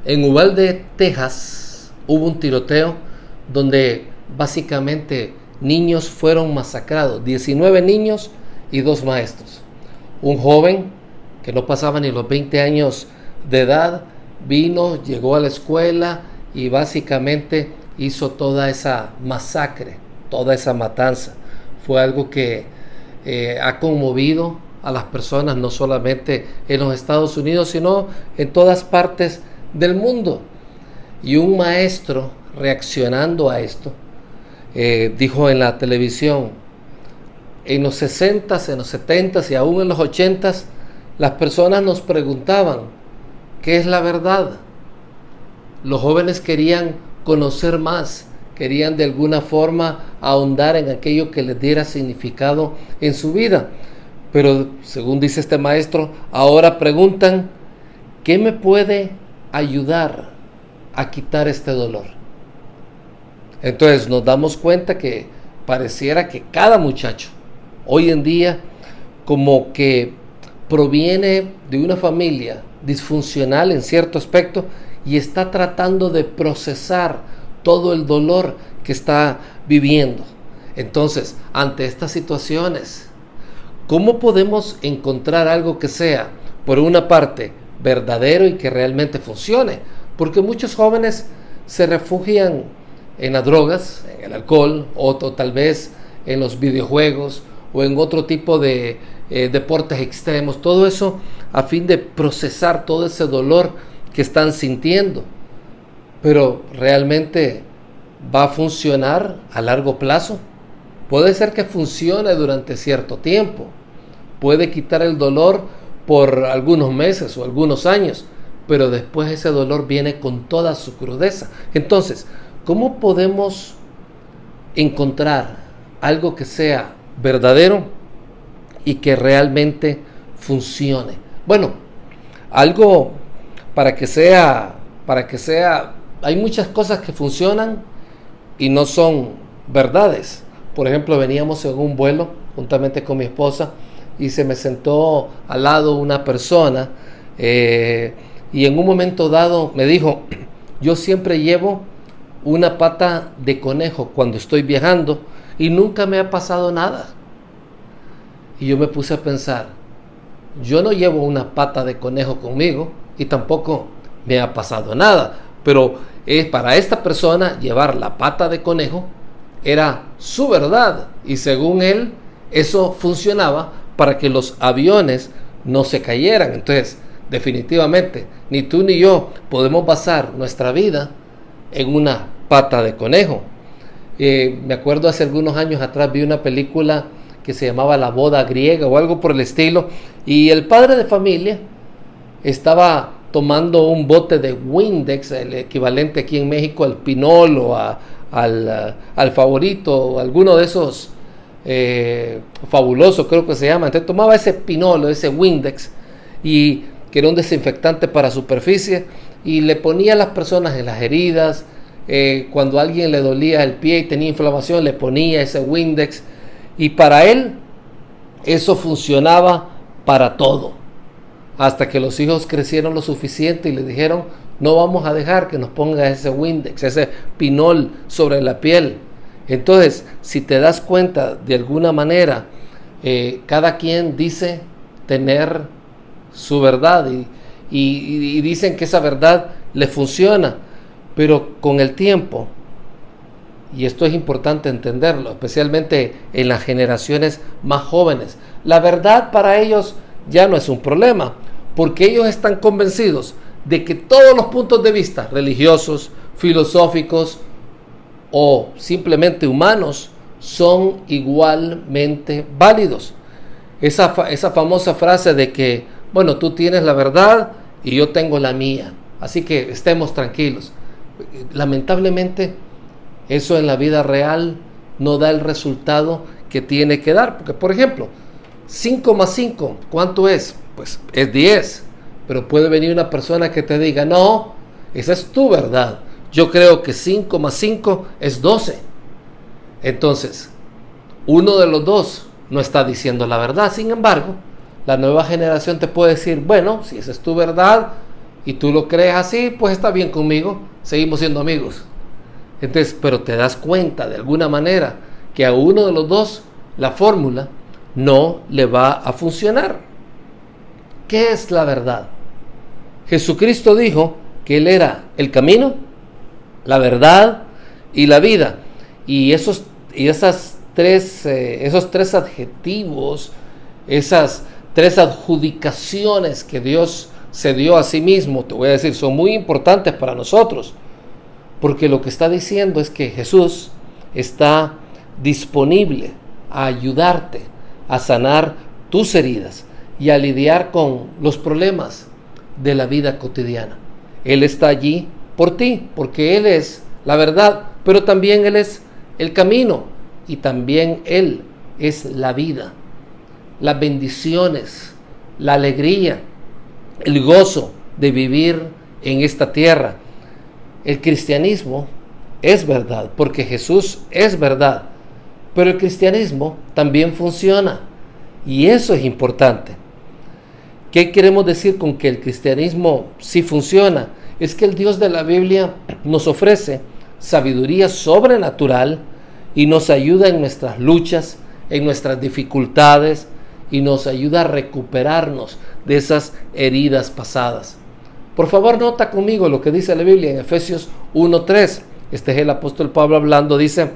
En Uvalde, Texas, hubo un tiroteo donde básicamente niños fueron masacrados, 19 niños y 2 maestros. Un joven que no pasaba ni los 20 años de edad vino, llegó a la escuela y básicamente hizo toda esa masacre, toda esa matanza. Fue algo que ha conmovido a las personas, no solamente en los Estados Unidos, sino en todas partes del mundo. Y un maestro, reaccionando a esto, dijo en la televisión: en los 60s, en los 70s y aún en los 80s, las personas nos preguntaban ¿qué es la verdad? Los jóvenes querían conocer más, querían de alguna forma ahondar en aquello que les diera significado en su vida. Pero según dice este maestro, ahora preguntan ¿qué me puede ayudar a quitar este dolor? Entonces nos damos cuenta que pareciera que cada muchacho hoy en día como que proviene de una familia disfuncional en cierto aspecto y está tratando de procesar todo el dolor que está viviendo. Entonces, ante estas situaciones, ¿cómo podemos encontrar algo que sea, por una parte, verdadero y que realmente funcione? Porque muchos jóvenes se refugian en las drogas, en el alcohol, o tal vez en los videojuegos o en otro tipo de deportes extremos, todo eso a fin de procesar todo ese dolor que están sintiendo. Pero ¿realmente va a funcionar a largo plazo? Puede ser que funcione durante cierto tiempo, puede quitar el dolor por algunos meses o algunos años, pero después ese dolor viene con toda su crudeza. Entonces, ¿cómo podemos encontrar algo que sea verdadero y que realmente funcione? Bueno, algo para que sea, hay muchas cosas que funcionan y no son verdades. Por ejemplo, veníamos en un vuelo juntamente con mi esposa y se me sentó al lado una persona y en un momento dado me dijo: yo siempre llevo una pata de conejo cuando estoy viajando y nunca me ha pasado nada. Y yo me puse a pensar, yo no llevo una pata de conejo conmigo y tampoco me ha pasado nada, pero para esta persona llevar la pata de conejo era su verdad y según él eso funcionaba para que los aviones no se cayeran. Entonces, definitivamente, ni tú ni yo podemos basar nuestra vida en una pata de conejo. Me acuerdo hace algunos años atrás vi una película que se llamaba La boda griega o algo por el estilo, y el padre de familia estaba tomando un bote de Windex, el equivalente aquí en México al Pinol o al Favorito o alguno de esos fabuloso creo que se llama. Entonces tomaba ese Pinol o ese Windex, y que era un desinfectante para superficie, y le ponía a las personas en las heridas. Cuando a alguien le dolía el pie y tenía inflamación, le ponía ese Windex, y para él eso funcionaba para todo, hasta que los hijos crecieron lo suficiente y le dijeron: no vamos a dejar que nos ponga ese Windex, ese Pinol sobre la piel. Entonces, si te das cuenta, de alguna manera cada quien dice tener su verdad y dicen que esa verdad le funciona, pero con el tiempo, y esto es importante entenderlo, especialmente en las generaciones más jóvenes, la verdad para ellos ya no es un problema, porque ellos están convencidos de que todos los puntos de vista religiosos, filosóficos o simplemente humanos son igualmente válidos. Esa famosa frase de que, bueno, tú tienes la verdad y yo tengo la mía, así que estemos tranquilos. Lamentablemente, eso en la vida real no da el resultado que tiene que dar. Porque, por ejemplo, 5 más 5, ¿cuánto es? Pues es 10. Pero puede venir una persona que te diga: no, esa es tu verdad. Yo creo que 5 más 5 es 12. Entonces, uno de los dos no está diciendo la verdad. Sin embargo, la nueva generación te puede decir: bueno, si esa es tu verdad, y tú lo crees así, pues está bien conmigo, seguimos siendo amigos. Entonces, pero te das cuenta de alguna manera que a uno de los dos la fórmula no le va a funcionar. ¿Qué es la verdad? Jesucristo dijo que Él era el camino, la verdad y la vida. Y esos tres adjetivos, esas tres adjudicaciones que Dios se dio a sí mismo, te voy a decir, son muy importantes para nosotros. Porque lo que está diciendo es que Jesús está disponible a ayudarte a sanar tus heridas y a lidiar con los problemas de la vida cotidiana. Él está allí por ti, porque Él es la verdad, pero también Él es el camino y también Él es la vida, las bendiciones, la alegría, el gozo de vivir en esta tierra. El cristianismo es verdad, porque Jesús es verdad, pero el cristianismo también funciona y eso es importante. ¿Qué queremos decir con que el cristianismo sí funciona? Es que el Dios de la Biblia nos ofrece sabiduría sobrenatural y nos ayuda en nuestras luchas, en nuestras dificultades y nos ayuda a recuperarnos de esas heridas pasadas. Por favor, nota conmigo lo que dice la Biblia en Efesios 1:3. Este es el apóstol Pablo hablando, dice: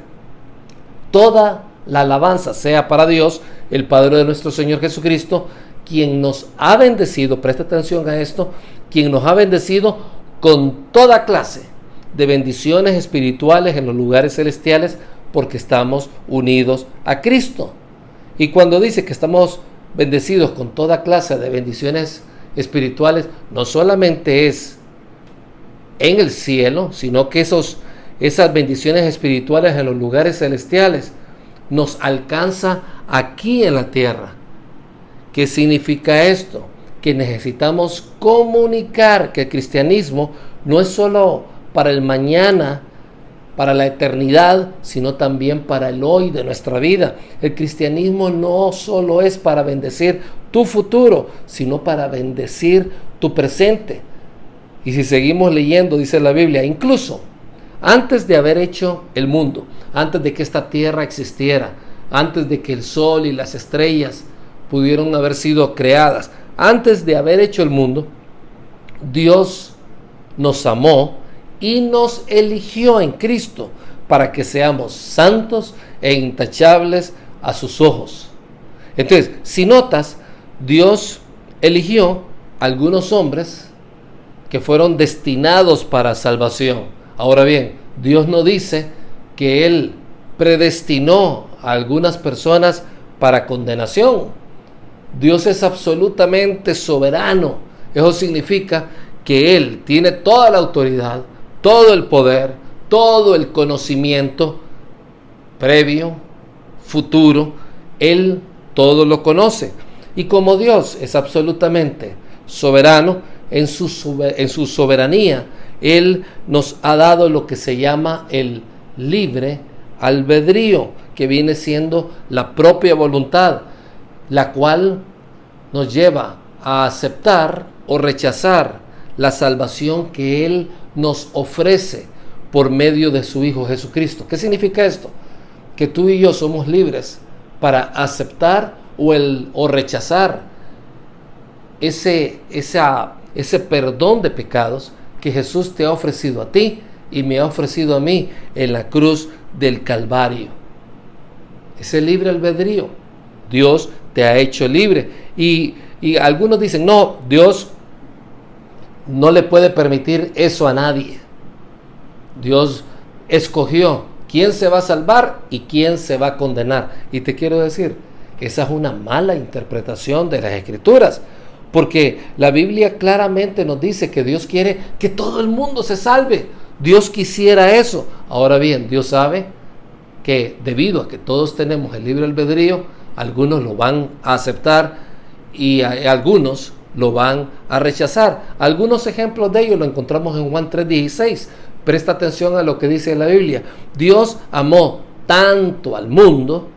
toda la alabanza sea para Dios, el Padre de nuestro Señor Jesucristo, quien nos ha bendecido, presta atención a esto, quien nos ha bendecido con toda clase de bendiciones espirituales en los lugares celestiales, porque estamos unidos a Cristo. Y cuando dice que estamos bendecidos con toda clase de bendiciones espirituales, no solamente es en el cielo, sino que esas bendiciones espirituales en los lugares celestiales nos alcanza aquí en la tierra. ¿Qué significa esto? Que necesitamos comunicar que el cristianismo no es solo para el mañana, para la eternidad, sino también para el hoy de nuestra vida. El cristianismo no solo es para bendecir tu futuro, sino para bendecir tu presente. Y si seguimos leyendo, dice la Biblia, incluso antes de haber hecho el mundo, antes de que esta tierra existiera, antes de que el sol y las estrellas pudieron haber sido creadas, antes de haber hecho el mundo, Dios nos amó y nos eligió en Cristo para que seamos santos e intachables a sus ojos. Entonces, si notas, Dios eligió a algunos hombres que fueron destinados para salvación. Ahora bien, Dios no dice que Él predestinó a algunas personas para condenación. Dios es absolutamente soberano. Eso significa que Él tiene toda la autoridad, todo el poder, todo el conocimiento previo, futuro. Él todo lo conoce. Y como Dios es absolutamente soberano, en su soberanía, Él nos ha dado lo que se llama el libre albedrío, que viene siendo la propia voluntad, la cual nos lleva a aceptar o rechazar la salvación que Él nos ofrece por medio de su Hijo Jesucristo. ¿Qué significa esto? Que tú y yo somos libres para aceptar o rechazar ese perdón de pecados que Jesús te ha ofrecido a ti y me ha ofrecido a mí en la cruz del Calvario. Ese libre albedrío, Dios te ha hecho libre. Y algunos dicen, no, Dios no le puede permitir eso a nadie. Dios escogió quién se va a salvar y quién se va a condenar. Y te quiero decir, esa es una mala interpretación de las Escrituras, porque la Biblia claramente nos dice que Dios quiere que todo el mundo se salve. Dios quisiera eso. Ahora bien, Dios sabe que debido a que todos tenemos el libre albedrío, algunos lo van a aceptar y algunos lo van a rechazar. Algunos ejemplos de ello lo encontramos en Juan 3:16. Presta atención a lo que dice la Biblia. Dios amó tanto al mundo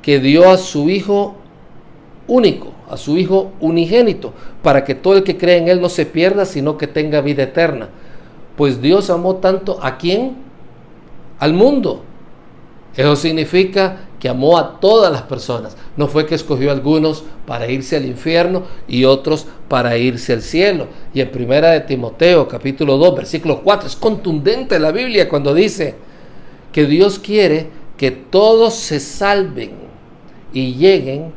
que dio a su Hijo único, a su Hijo unigénito, para que todo el que cree en Él no se pierda, sino que tenga vida eterna. Pues Dios amó tanto, ¿a quién? Al mundo. Eso significa que amó a todas las personas. No fue que escogió a algunos para irse al infierno y otros para irse al cielo. Y en 1 de Timoteo, capítulo 2, versículo 4, es contundente la Biblia cuando dice que Dios quiere que todos se salven y lleguen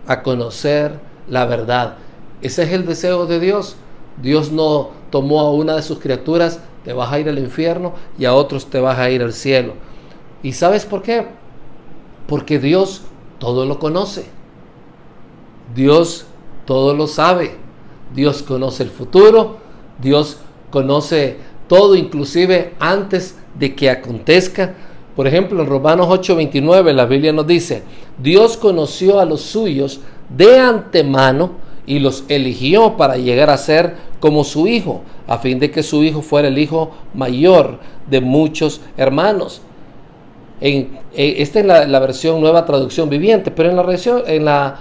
a conocer la verdad. Ese es el deseo de Dios. Dios no tomó a una de sus criaturas, te vas a ir al infierno, y a otros te vas a ir al cielo. ¿Y sabes por qué? Porque Dios todo lo conoce. Dios todo lo sabe. Dios conoce el futuro. Dios conoce todo, inclusive antes de que acontezca. Por ejemplo, en Romanos 8:29 la Biblia nos dice: Dios conoció a los suyos de antemano y los eligió para llegar a ser como su Hijo, a fin de que su Hijo fuera el hijo mayor de muchos hermanos. Esta es la versión Nueva Traducción Viviente, pero en la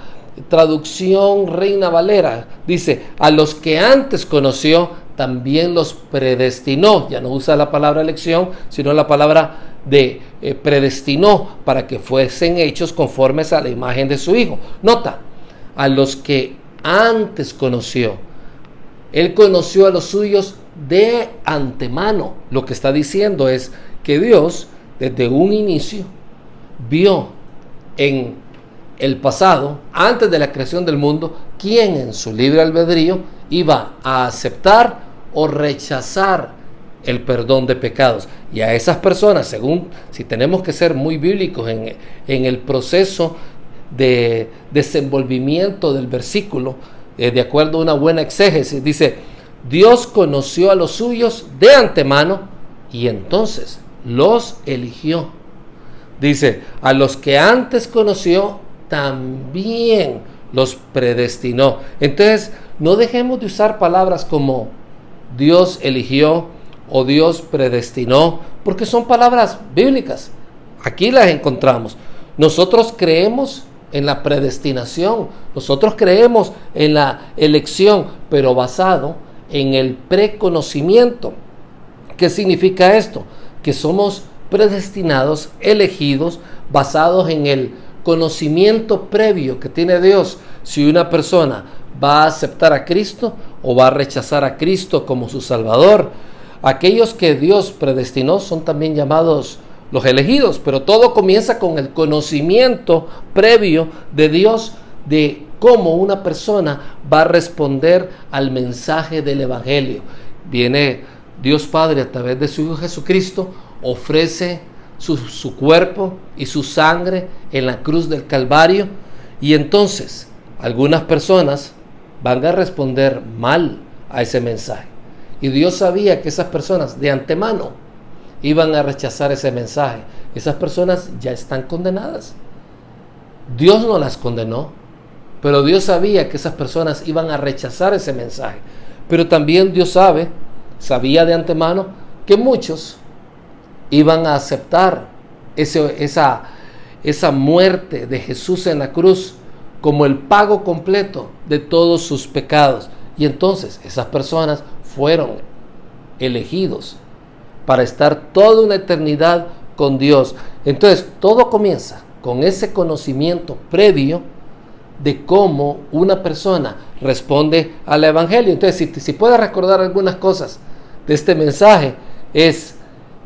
traducción Reina Valera dice: a los que antes conoció también los predestinó. Ya no usa la palabra elección, sino la palabra de predestinó, para que fuesen hechos conformes a la imagen de su Hijo. Nota, a los que antes conoció. Él conoció a los suyos de antemano. Lo que está diciendo es que Dios, desde un inicio, vio en el pasado, antes de la creación del mundo, quién en su libre albedrío iba a aceptar o rechazar el perdón de pecados. Y a esas personas, según, si tenemos que ser muy bíblicos en el proceso de desenvolvimiento del versículo, de acuerdo a una buena exégesis, dice: Dios conoció a los suyos de antemano y entonces los eligió. Dice: a los que antes conoció también los predestinó. Entonces, no dejemos de usar palabras como Dios eligió o Dios predestinó, porque son palabras bíblicas. Aquí las encontramos. Nosotros creemos en la predestinación, nosotros creemos en la elección, pero basado en el preconocimiento. ¿Qué significa esto? Que somos predestinados, elegidos, basados en el conocimiento previo que tiene Dios, si una persona va a aceptar a Cristo o va a rechazar a Cristo como su Salvador. Aquellos que Dios predestinó son también llamados los elegidos, pero todo comienza con el conocimiento previo de Dios de cómo una persona va a responder al mensaje del Evangelio. Viene Dios Padre a través de su Hijo Jesucristo, ofrece su cuerpo y su sangre en la cruz del Calvario, y entonces algunas personas van a responder mal a ese mensaje. Y Dios sabía que esas personas de antemano iban a rechazar ese mensaje. Esas personas ya están condenadas. Dios no las condenó, pero Dios sabía que esas personas iban a rechazar ese mensaje. Pero también Dios sabía de antemano que muchos iban a aceptar esa muerte de Jesús en la cruz como el pago completo de todos sus pecados. Y entonces esas personas fueron elegidos para estar toda una eternidad con Dios. Entonces todo comienza con ese conocimiento previo de cómo una persona responde al Evangelio. Entonces, si puedes recordar algunas cosas de este mensaje, es: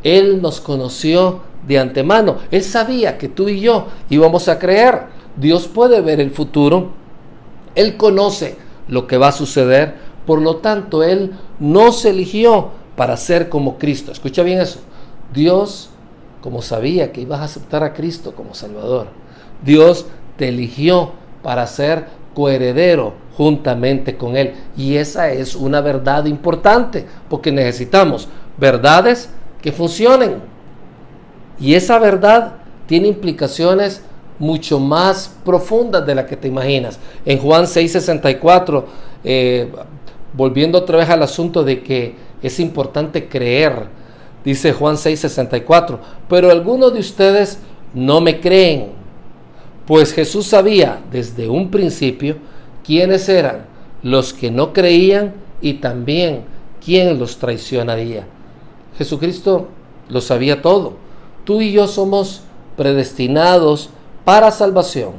Él nos conoció de antemano. Él sabía que tú y yo íbamos a creer. Dios puede ver el futuro. Él conoce lo que va a suceder. Por lo tanto, Él nos eligió para ser como Cristo. Escucha bien eso. Dios, como sabía que ibas a aceptar a Cristo como Salvador, Dios te eligió para ser coheredero juntamente con Él. Y esa es una verdad importante, porque necesitamos verdades que funcionen. Y esa verdad tiene implicaciones mucho más profundas de las que te imaginas. En Juan 6:64, volviendo otra vez al asunto de que es importante creer, dice Juan 6:64: pero algunos de ustedes no me creen, pues Jesús sabía desde un principio quiénes eran los que no creían y también quién los traicionaría. Jesucristo lo sabía todo. Tú y yo somos predestinados para salvación,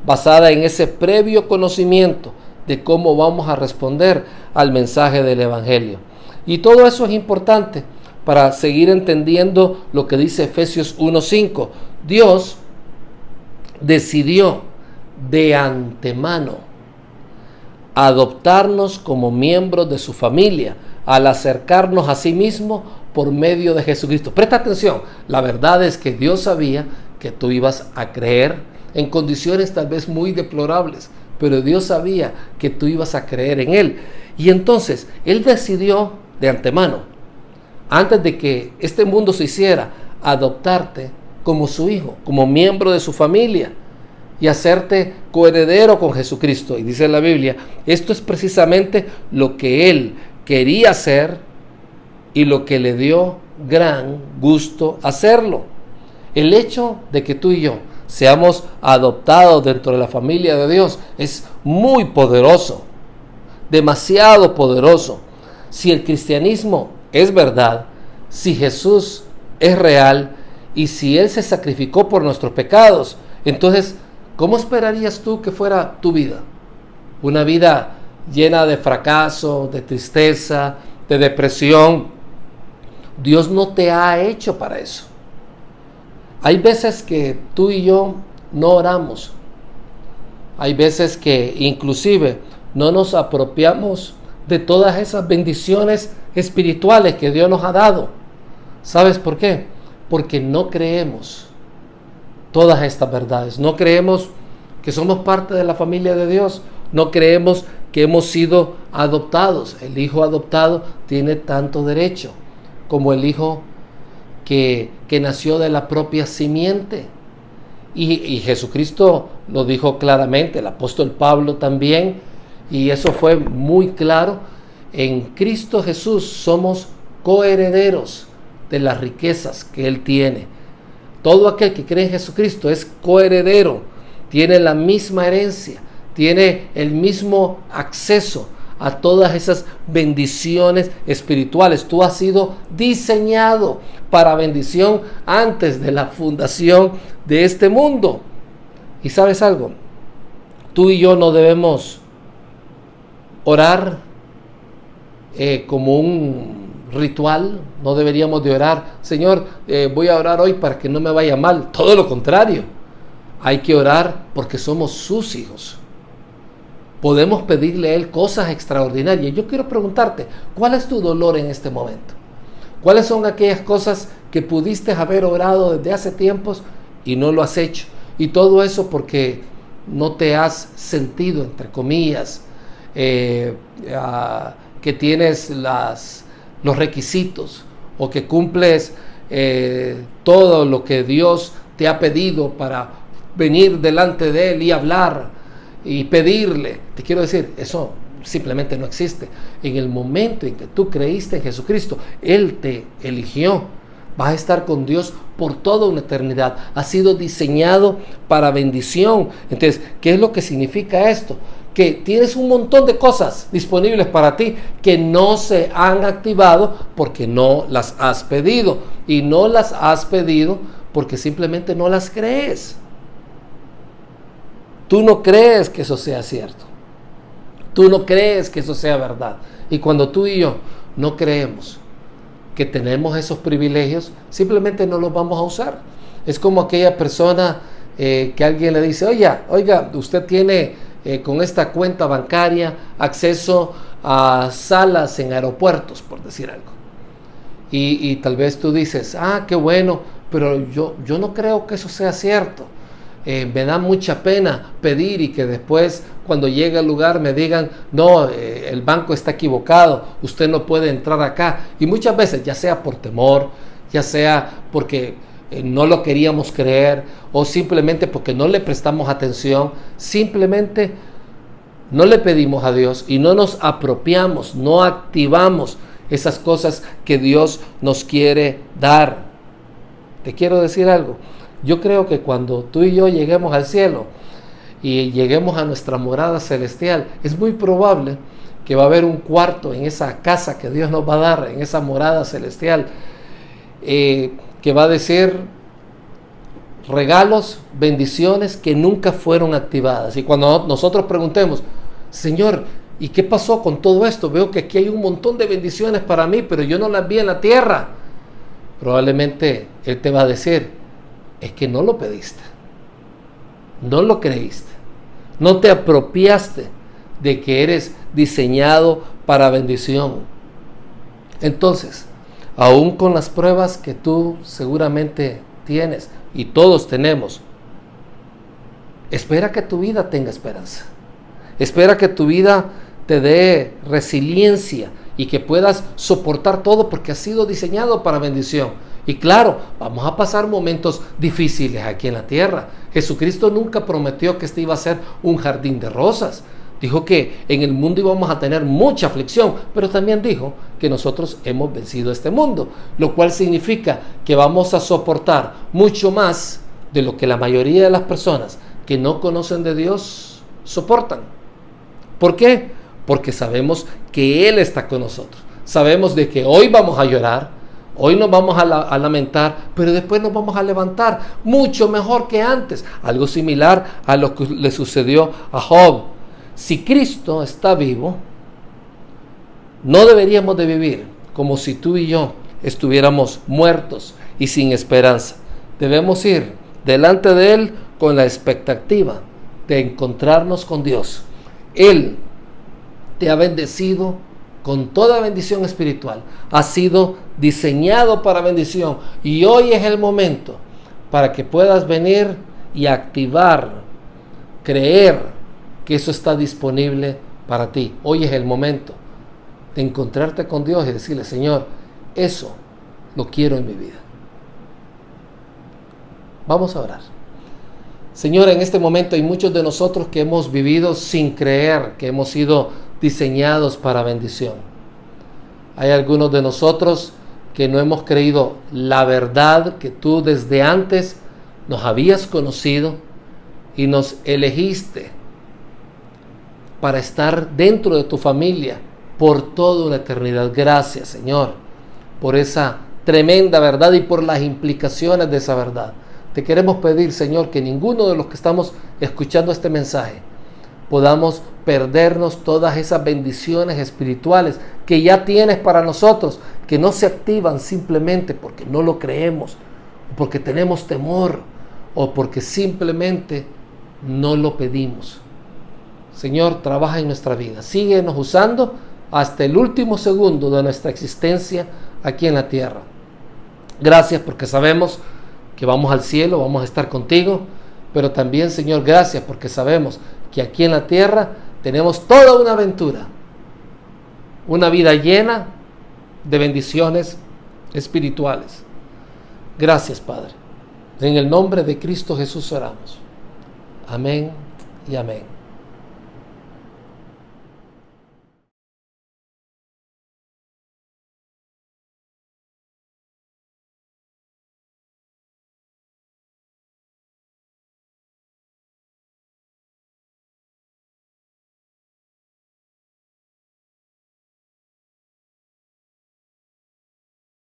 basada en ese previo conocimiento de cómo vamos a responder al mensaje del Evangelio. Y todo eso es importante para seguir entendiendo lo que dice Efesios 1:5. Dios decidió de antemano adoptarnos como miembros de su familia al acercarnos a sí mismo por medio de Jesucristo. Presta atención, la verdad es que Dios sabía que tú ibas a creer en condiciones tal vez muy deplorables, pero Dios sabía que tú ibas a creer en Él. Y entonces Él decidió de antemano, antes de que este mundo se hiciera, adoptarte como su hijo, como miembro de su familia y hacerte coheredero con Jesucristo. Y dice la Biblia, esto es precisamente lo que Él quería hacer y lo que le dio gran gusto hacerlo. El hecho de que tú y yo seamos adoptados dentro de la familia de Dios es muy poderoso, demasiado poderoso. Si el cristianismo es verdad, si Jesús es real y si Él se sacrificó por nuestros pecados, entonces, ¿cómo esperarías tú que fuera tu vida? Una vida llena de fracaso, de tristeza, de depresión. Dios no te ha hecho para eso. Hay veces que tú y yo no oramos. Hay veces que inclusive no nos apropiamos de todas esas bendiciones espirituales que Dios nos ha dado. ¿Sabes por qué? Porque no creemos todas estas verdades. No creemos que somos parte de la familia de Dios. No creemos que hemos sido adoptados. El hijo adoptado tiene tanto derecho como el hijo que nació de la propia simiente. Y Jesucristo lo dijo claramente, el apóstol Pablo también, y eso fue muy claro. En Cristo Jesús somos coherederos de las riquezas que Él tiene. Todo aquel que cree en Jesucristo es coheredero, tiene la misma herencia, tiene el mismo acceso a todas esas bendiciones espirituales. Tú has sido diseñado para bendición antes de la fundación de este mundo. ¿Y sabes algo? Tú y yo no debemos orar como un ritual. No deberíamos de orar, Señor, voy a orar hoy para que no me vaya mal. Todo lo contrario, hay que orar porque somos sus hijos. Podemos pedirle a Él cosas extraordinarias. Yo quiero preguntarte, ¿cuál es tu dolor en este momento? ¿Cuáles son aquellas cosas que pudiste haber orado desde hace tiempos y no lo has hecho? Y todo eso porque no te has sentido, entre comillas, que tienes los requisitos o que cumples todo lo que Dios te ha pedido para venir delante de Él y hablar y pedirle. Te quiero decir, eso simplemente no existe. En el momento en que tú creíste en Jesucristo, Él te eligió. Vas a estar con Dios por toda una eternidad. Has sido diseñado para bendición. Entonces, ¿qué es lo que significa esto? Que tienes un montón de cosas disponibles para ti que no se han activado porque no las has pedido. Y no las has pedido porque simplemente no las crees. Tú no crees que eso sea cierto. Tú no crees que eso sea verdad. Y cuando tú y yo no creemos que tenemos esos privilegios, simplemente no los vamos a usar. Es como aquella persona que alguien le dice, oiga, usted tiene con esta cuenta bancaria acceso a salas en aeropuertos, por decir algo. Y tal vez tú dices, qué bueno, pero yo no creo que eso sea cierto. Me da mucha pena pedir y que después cuando llegue al lugar me digan, no, el banco está equivocado, usted no puede entrar acá. Y muchas veces, ya sea por temor, ya sea porque no lo queríamos creer o simplemente porque no le prestamos atención, simplemente no le pedimos a Dios y no nos apropiamos, no activamos esas cosas que Dios nos quiere dar. Te quiero decir algo. Yo creo que cuando tú y yo lleguemos al cielo, y lleguemos a nuestra morada celestial, es muy probable que va a haber un cuarto en esa casa que Dios nos va a dar, en esa morada celestial, que va a decir regalos, bendiciones que nunca fueron activadas. Y cuando nosotros preguntemos, Señor, ¿y qué pasó con todo esto? Veo que aquí hay un montón de bendiciones para mí, pero yo no las vi en la tierra. Probablemente Él te va a decir, es que no lo pediste, no lo creíste, no te apropiaste de que eres diseñado para bendición. Entonces, aún con las pruebas que tú seguramente tienes y todos tenemos, espera que tu vida tenga esperanza. Espera que tu vida te dé resiliencia y que puedas soportar todo, porque has sido diseñado para bendición. Y claro, vamos a pasar momentos difíciles aquí en la tierra. Jesucristo nunca prometió que este iba a ser un jardín de rosas. Dijo que en el mundo íbamos a tener mucha aflicción, pero también dijo que nosotros hemos vencido este mundo, lo cual significa que vamos a soportar mucho más de lo que la mayoría de las personas que no conocen de Dios soportan. ¿Por qué? Porque sabemos que Él está con nosotros. Sabemos de que hoy vamos a llorar, hoy nos vamos a lamentar, pero después nos vamos a levantar mucho mejor que antes. Algo similar a lo que le sucedió a Job. Si Cristo está vivo, no deberíamos de vivir como si tú y yo estuviéramos muertos y sin esperanza. Debemos ir delante de Él con la expectativa de encontrarnos con Dios. Él te ha bendecido con toda bendición espiritual. Ha sido diseñado para bendición. Y hoy es el momento para que puedas venir y activar, creer que eso está disponible para ti. Hoy es el momento de encontrarte con Dios y decirle, Señor, eso lo quiero en mi vida. Vamos a orar. Señor, en este momento hay muchos de nosotros que hemos vivido sin creer que hemos sido diseñados para bendición. Hay algunos de nosotros que no hemos creído la verdad que tú desde antes nos habías conocido y nos elegiste para estar dentro de tu familia por toda una eternidad. Gracias, Señor, por esa tremenda verdad y por las implicaciones de esa verdad. Te queremos pedir, Señor, que ninguno de los que estamos escuchando este mensaje podamos perdernos todas esas bendiciones espirituales que ya tienes para nosotros, que no se activan simplemente porque no lo creemos, o porque tenemos temor, o porque simplemente no lo pedimos. Señor, trabaja en nuestra vida. Síguenos usando hasta el último segundo de nuestra existencia aquí en la tierra. Gracias porque sabemos que vamos al cielo, vamos a estar contigo, pero también, Señor, gracias porque sabemos que aquí en la tierra tenemos toda una aventura, una vida llena de bendiciones espirituales. Gracias, Padre. En el nombre de Cristo Jesús oramos. Amén y amén.